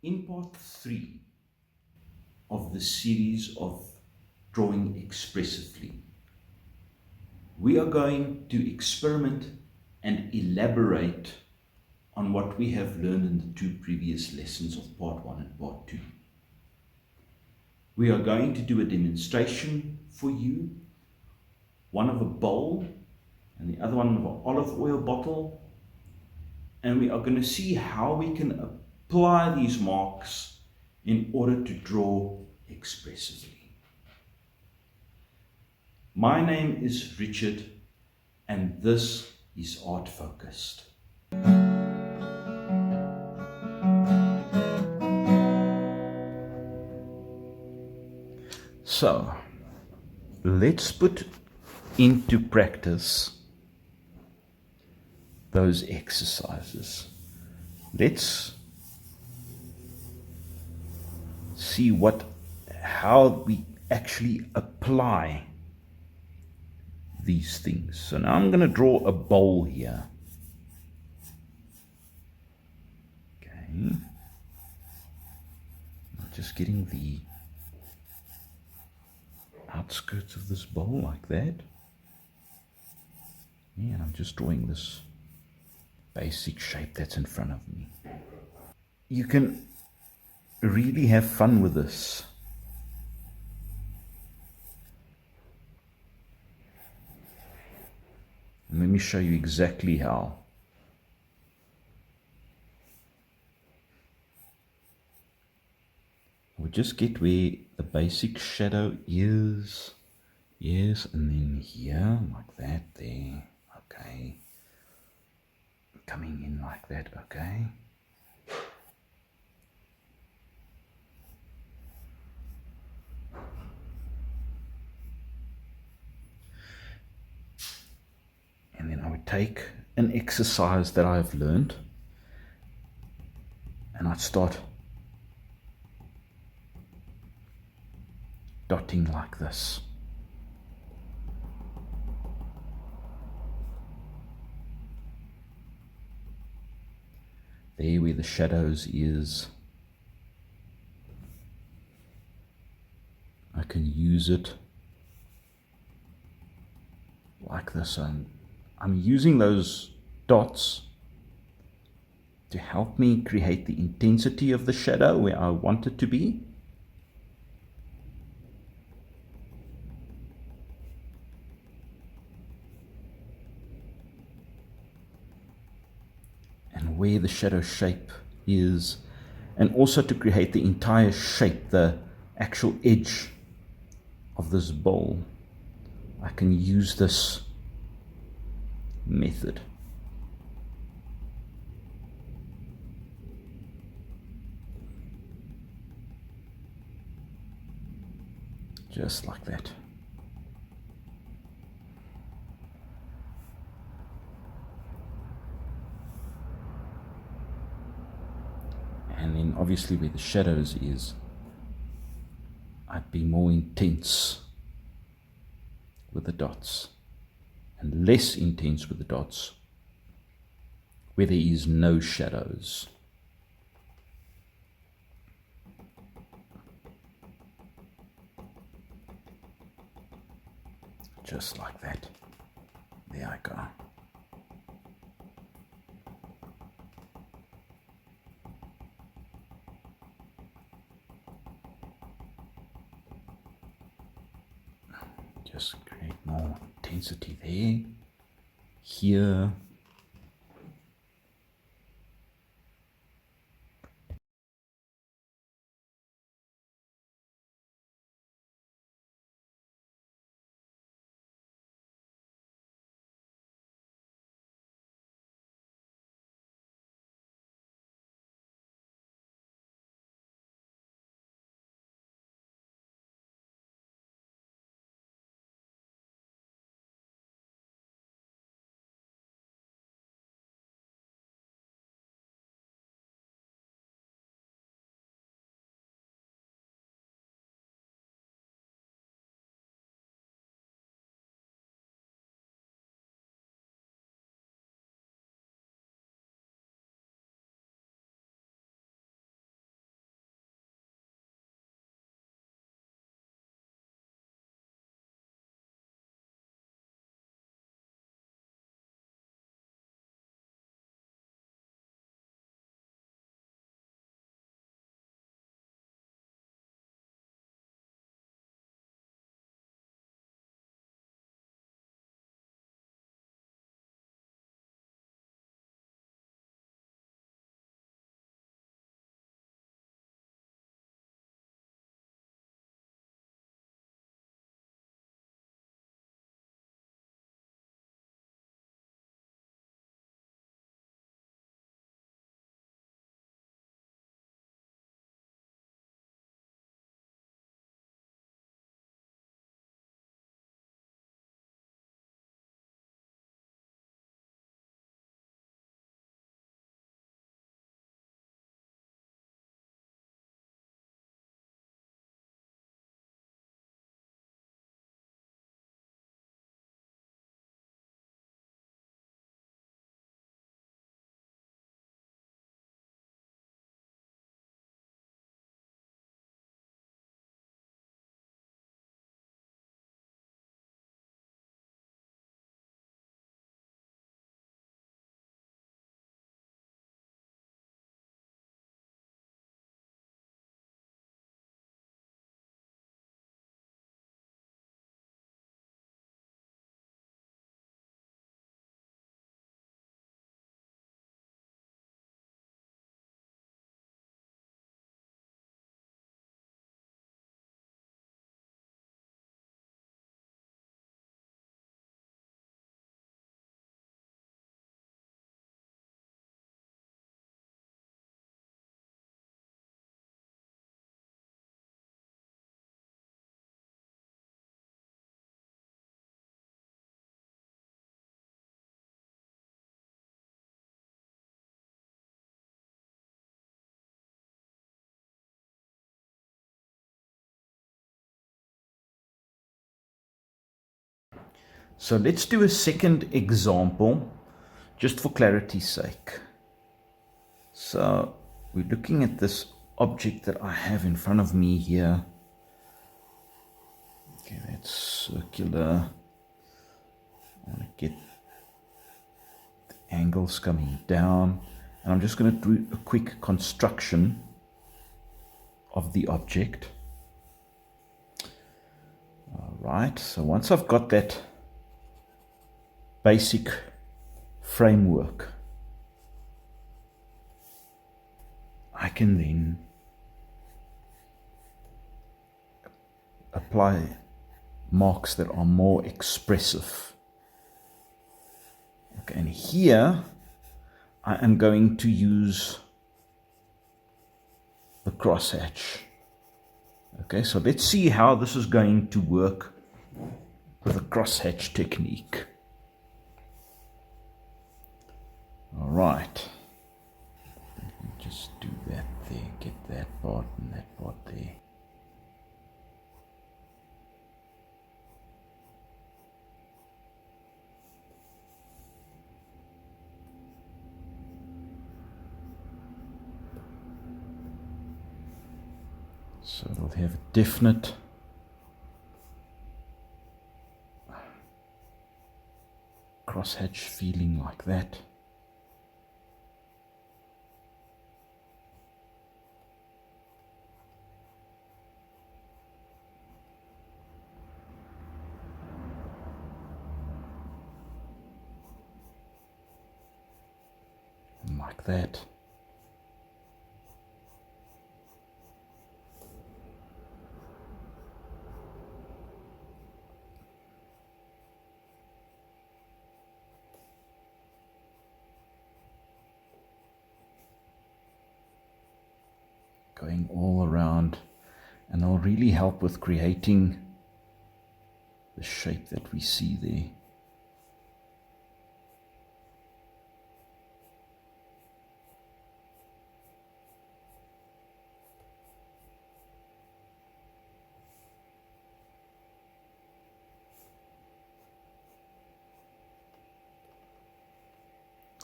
In part 3 of the series of drawing expressively, we are going to experiment and elaborate on what we have learned in the 2 previous lessons of part 1 and part 2. We are going to do a demonstration for you, one of a bowl and the other one of an olive oil bottle, and we are going to see how we can apply these marks in order to draw expressively. My name is Richard, and this is Art Focused. So, let's put into practice those exercises. Let's see how we actually apply these things. So now I'm going to draw a bowl here. Okay. I'm just getting the outskirts of this bowl like that. Yeah, and I'm just drawing this basic shape that's in front of me. You can really have fun with this. And let me show you exactly how. We'll just get where the basic shadow is. Yes, and then here, like that, there. Okay. Coming in like that, okay. And then I would take an exercise that I've learned and I'd start dotting like this. There where the shadows is, I can use it like this. I'm using those dots to help me create the intensity of the shadow where I want it to be. And where the shadow shape is, and also to create the entire shape, the actual edge of this bowl. I can use this method. Just like that. And then obviously where the shadows is, I'd be more intense with the dots and less intense with the dots where there is no shadows. Just like that. There I go. Just create more intensity there. Here. So let's do a second example, just for clarity's sake. So we're looking at this object that I have in front of me here. Okay, that's circular. I want to get the angles coming down. And I'm just going to do a quick construction of the object. All right, so once I've got that basic framework, I can then apply marks that are more expressive. Okay, and here I am going to use the crosshatch. Okay, so let's see how this is going to work with a crosshatch technique. All right, just do that there, get that part and that part there. So it'll have a definite crosshatch feeling like that. And like that. Going all around, and they'll really help with creating the shape that we see there.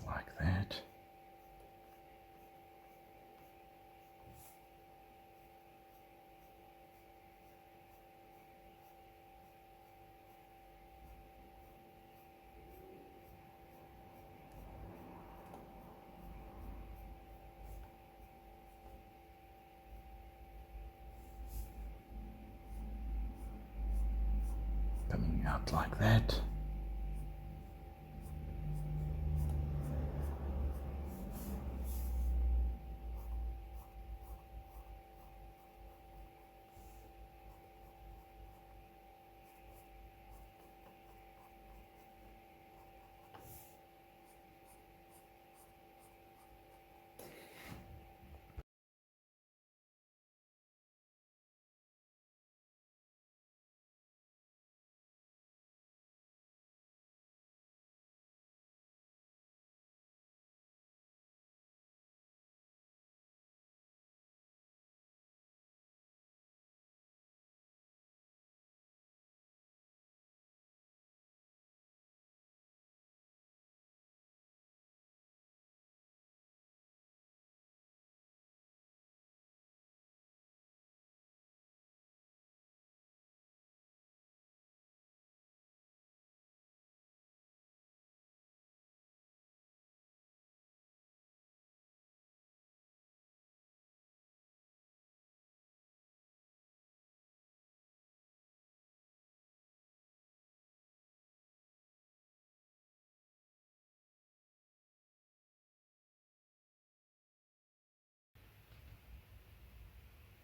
Like that. Coming out like that.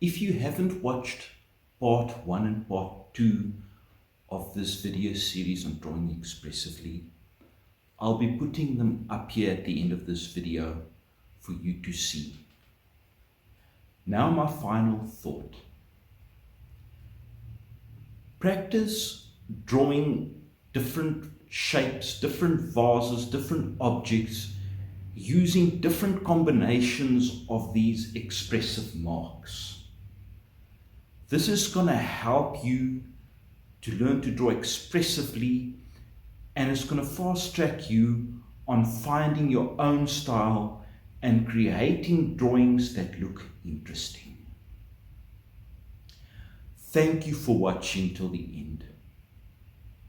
If you haven't watched part 1 and part 2 of this video series on drawing expressively, I'll be putting them up here at the end of this video for you to see. Now my final thought. Practice drawing different shapes, different vases, different objects, using different combinations of these expressive marks. This is going to help you to learn to draw expressively and it's going to fast track you on finding your own style and creating drawings that look interesting. Thank you for watching till the end,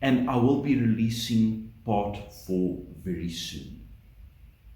and I will be releasing part 4 very soon.